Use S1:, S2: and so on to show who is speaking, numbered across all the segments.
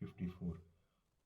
S1: 54।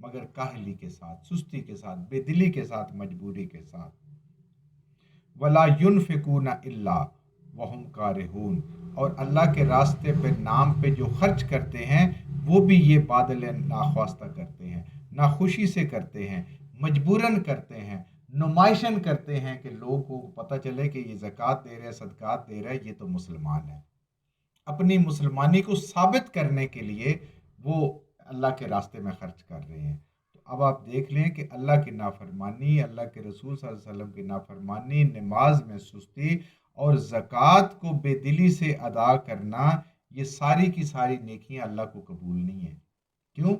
S1: مگر کاہلی کے ساتھ، سستی کے ساتھ، بے دلی کے ساتھ، مجبوری کے ساتھ۔ ولا ينفقون الا وهم کارہون، اور اللہ کے راستے پہ نام پہ جو خرچ کرتے ہیں وہ بھی یہ بادل ناخواستہ کرتے ہیں، ناخوشی سے کرتے ہیں، مجبوراً کرتے ہیں، نمائشاً کرتے ہیں کہ لوگوں کو پتہ چلے کہ یہ زکوٰۃ دے رہے ہیں، صدقات دے رہے ہیں، یہ تو مسلمان ہے۔ اپنی مسلمانی کو ثابت کرنے کے لیے وہ اللہ کے راستے میں خرچ کر رہے ہیں۔ تو اب آپ دیکھ لیں کہ اللہ کی نافرمانی، اللہ کے رسول صلی اللہ علیہ وسلم کی نافرمانی، نماز میں سستی اور زکوٰۃ کو بے دلی سے ادا کرنا، یہ ساری کی ساری نیکیاں اللہ کو قبول نہیں ہیں۔ کیوں؟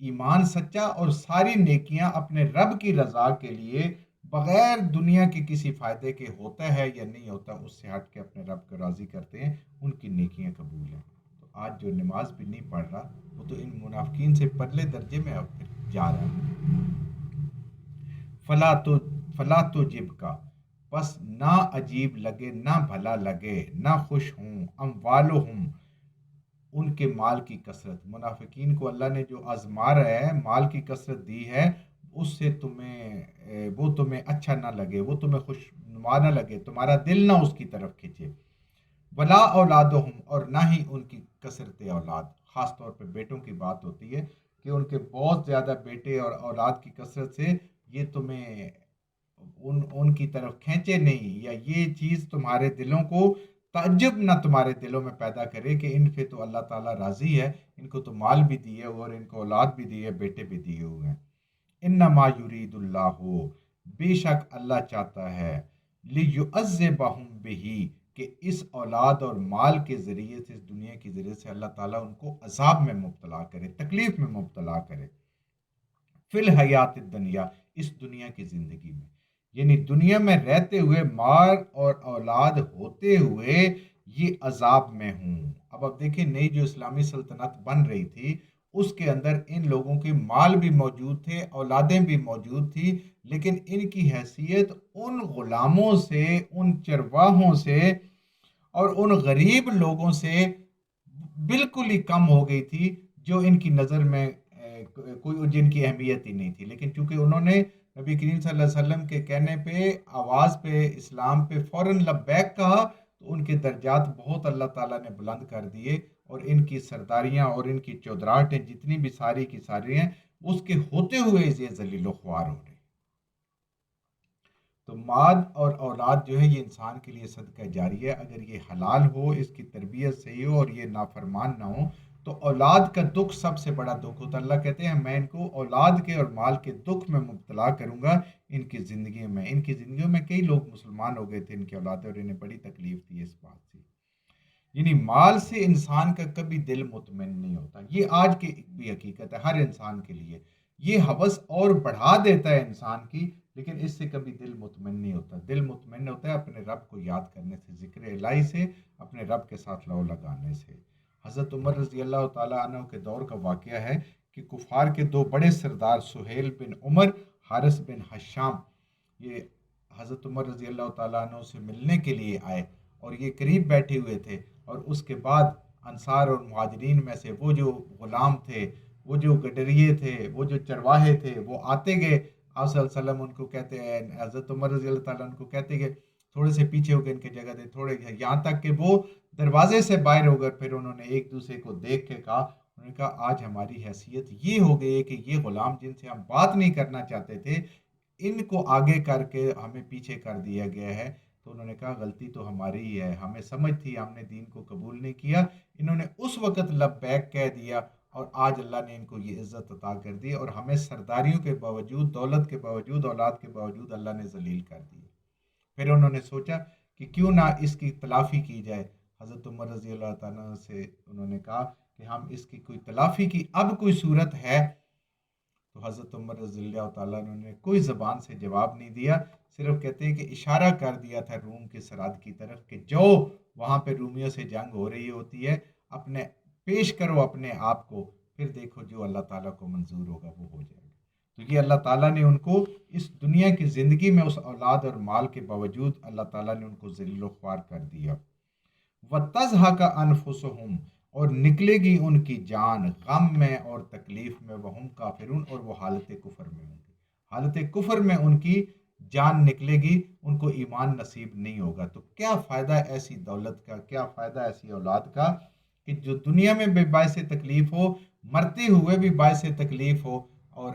S1: ایمان سچا اور ساری نیکیاں اپنے رب کی رضا کے لیے بغیر دنیا کے کسی فائدے کے ہوتا ہے یا نہیں ہوتا، اس سے ہٹ کے اپنے رب کو راضی کرتے ہیں، ان کی نیکیاں قبول ہیں۔ تو آج جو نماز بھی نہیں پڑھ رہا وہ تو ان منافقین سے پرلے درجے میں اب پھر جا رہا ہے۔ فلا تو جب کا، بس نہ عجیب لگے، نہ بھلا لگے، نہ خوش ہوں، اموالہم، ان کے مال کی کثرت۔ منافقین کو اللہ نے جو آزما رہا ہے، مال کی کثرت دی ہے، اس سے وہ تمہیں اچھا نہ لگے، وہ تمہیں خوش نما نہ لگے، تمہارا دل نہ اس کی طرف کھینچے۔ ولا اولادہم، اور نہ ہی ان کی کثرت اولاد، خاص طور پہ بیٹوں کی بات ہوتی ہے کہ ان کے بہت زیادہ بیٹے اور اولاد کی کثرت سے یہ تمہیں ان کی طرف کھینچے نہیں، یا یہ چیز تمہارے دلوں کو تعجب نہ تمہارے دلوں میں پیدا کرے کہ ان پہ تو اللہ تعالیٰ راضی ہے، ان کو تو مال بھی دیے اور ان کو اولاد بھی دی ہے، بیٹے بھی دیے ہوئے ہیں۔ انما یرید اللہ، بے شک اللہ چاہتا ہے، لیعذبہم بہ، کہ اس اولاد اور مال کے ذریعے سے، اس دنیا کے ذریعے سے اللہ تعالیٰ ان کو عذاب میں مبتلا کرے، تکلیف میں مبتلا کرے، فی الحیات الدنیا، اس دنیا کی زندگی میں، یعنی دنیا میں رہتے ہوئے، مال اور اولاد ہوتے ہوئے یہ عذاب میں ہوں۔ اب آپ دیکھیں، نئی جو اسلامی سلطنت بن رہی تھی اس کے اندر ان لوگوں کے مال بھی موجود تھے، اولادیں بھی موجود تھی، لیکن ان کی حیثیت ان غلاموں سے، ان چرواہوں سے اور ان غریب لوگوں سے بالکل ہی کم ہو گئی تھی، جو ان کی نظر میں کوئی جن کی اہمیت ہی نہیں تھی۔ لیکن چونکہ انہوں نے نبی کریم صلی اللہ علیہ وسلم کے کہنے پہ، آواز پہ، اسلام پہ فوراً لبیک کہا، تو ان کے درجات بہت اللہ تعالیٰ نے بلند کر دیے، اور ان کی سرداریاں اور ان کی چودراہٹیں جتنی بھی ساری کی ساری ہیں، اس کے ہوتے ہوئے یہ ذلیل و خوار ہو رہے۔ تو مال اور اولاد جو ہے یہ انسان کے لیے صدقہ جاریہ ہے، اگر یہ حلال ہو، اس کی تربیت صحیح ہو اور یہ نافرمان نہ ہو، تو اولاد کا دکھ سب سے بڑا دکھ ہوتا ہے۔ اللہ کہتے ہیں میں ان کو اولاد کے اور مال کے دکھ میں مبتلا کروں گا ان کی زندگیوں میں۔ ان کی زندگیوں میں کئی لوگ مسلمان ہو گئے تھے ان کی اولادیں، اور انہیں بڑی تکلیف تھی اس بات سے۔ یعنی مال سے انسان کا کبھی دل مطمئن نہیں ہوتا، یہ آج کی بھی حقیقت ہے ہر انسان کے لیے۔ یہ ہوس اور بڑھا دیتا ہے انسان کی، لیکن اس سے کبھی دل مطمئن نہیں ہوتا۔ دل مطمئن ہوتا ہے اپنے رب کو یاد کرنے سے، ذکر الہی سے، اپنے رب کے ساتھ لو لگانے سے۔ حضرت عمر رضی اللہ تعالیٰ عنہ کے دور کا واقعہ ہے کہ کفار کے دو بڑے سردار سہیل بن عمر، حارث بن حشام، یہ حضرت عمر رضی اللہ تعالیٰ عنہ سے ملنے کے لیے آئے، اور یہ قریب بیٹھے ہوئے تھے، اور اس کے بعد انصار اور مہاجرین میں سے وہ جو غلام تھے، وہ جو گڈریے تھے، وہ جو چرواہے تھے، وہ آتے گئے۔ آپ صلی اللہ علیہ وسلم ان کو کہتے ہیں، حضرت عمر رضی اللہ تعالیٰ عنہ کو کہتے گئے تھوڑے سے پیچھے ہو کے ان کی جگہ دے، تھوڑے، یہاں تک کہ وہ دروازے سے باہر ہو گئے۔ پھر انہوں نے ایک دوسرے کو دیکھ کے کہا، انہوں نے کہا آج ہماری حیثیت یہ ہو گئی ہے کہ یہ غلام جن سے ہم بات نہیں کرنا چاہتے تھے، ان کو آگے کر کے ہمیں پیچھے کر دیا گیا ہے۔ تو انہوں نے کہا غلطی تو ہماری ہی ہے، ہمیں سمجھ تھی، ہم نے دین کو قبول نہیں کیا۔ انہوں نے اس وقت لبیک کہہ دیا، اور آج اللہ نے ان کو یہ عزت عطا کر دی، اور ہمیں سرداریوں کے باوجود، دولت کے باوجود، اولاد کے باوجود اللہ نے ذلیل کر دی۔ پھر انہوں نے سوچا کہ کیوں نہ اس کی تلافی کی جائے۔ حضرت عمر رضی اللہ تعالیٰ سے انہوں نے کہا کہ ہم اس کی کوئی تلافی کی اب کوئی صورت ہے؟ تو حضرت عمر رضی اللہ تعالیٰ نے کوئی زبان سے جواب نہیں دیا، صرف کہتے ہیں کہ اشارہ کر دیا تھا روم کے سرحد کی طرف کہ جو وہاں پہ رومیوں سے جنگ ہو رہی ہوتی ہے، اپنے پیش کرو اپنے آپ کو، پھر دیکھو جو اللہ تعالیٰ کو منظور ہوگا وہ ہو جائے گا۔ تو یہ اللہ تعالیٰ نے ان کو اس دنیا کی زندگی میں اس اولاد اور مال کے باوجود اللہ تعالیٰ نے ان کو ذلیل و خوار کر دیا۔ وَتَزْهَقَ أَنفُسُهُمْ، اور نکلے گی ان کی جان غم میں اور تکلیف میں، وہم کافرون، اور وہ حالت کفر میں ہوں گے، حالت کفر میں ان کی جان نکلے گی، ان کو ایمان نصیب نہیں ہوگا۔ تو کیا فائدہ ایسی دولت کا، کیا فائدہ ایسی اولاد کا کہ جو دنیا میں بھی باعث تکلیف ہو، مرتے ہوئے بھی باعث تکلیف ہو، اور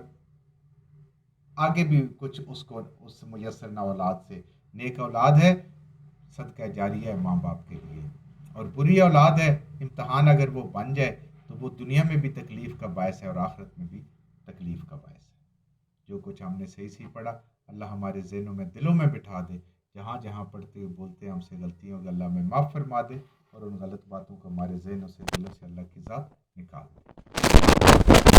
S1: آگے بھی کچھ اس کو اس میسر نہ اولاد سے۔ نیک اولاد ہے، صدقہ جاریہ ہے ماں باپ کے لیے، اور بری اولاد ہے، امتحان اگر وہ بن جائے تو وہ دنیا میں بھی تکلیف کا باعث ہے اور آخرت میں بھی تکلیف کا باعث ہے۔ جو کچھ ہم نے صحیح صحیح پڑھا، اللہ ہمارے ذہنوں میں دلوں میں بٹھا دے، جہاں جہاں پڑھتے ہوئے بولتے ہیں ہم سے غلطیوں ہوگی، اللہ ہمیں معاف فرما دے، اور ان غلط باتوں کو ہمارے ذہنوں سے دلوں سے اللہ کی ذات نکال دے۔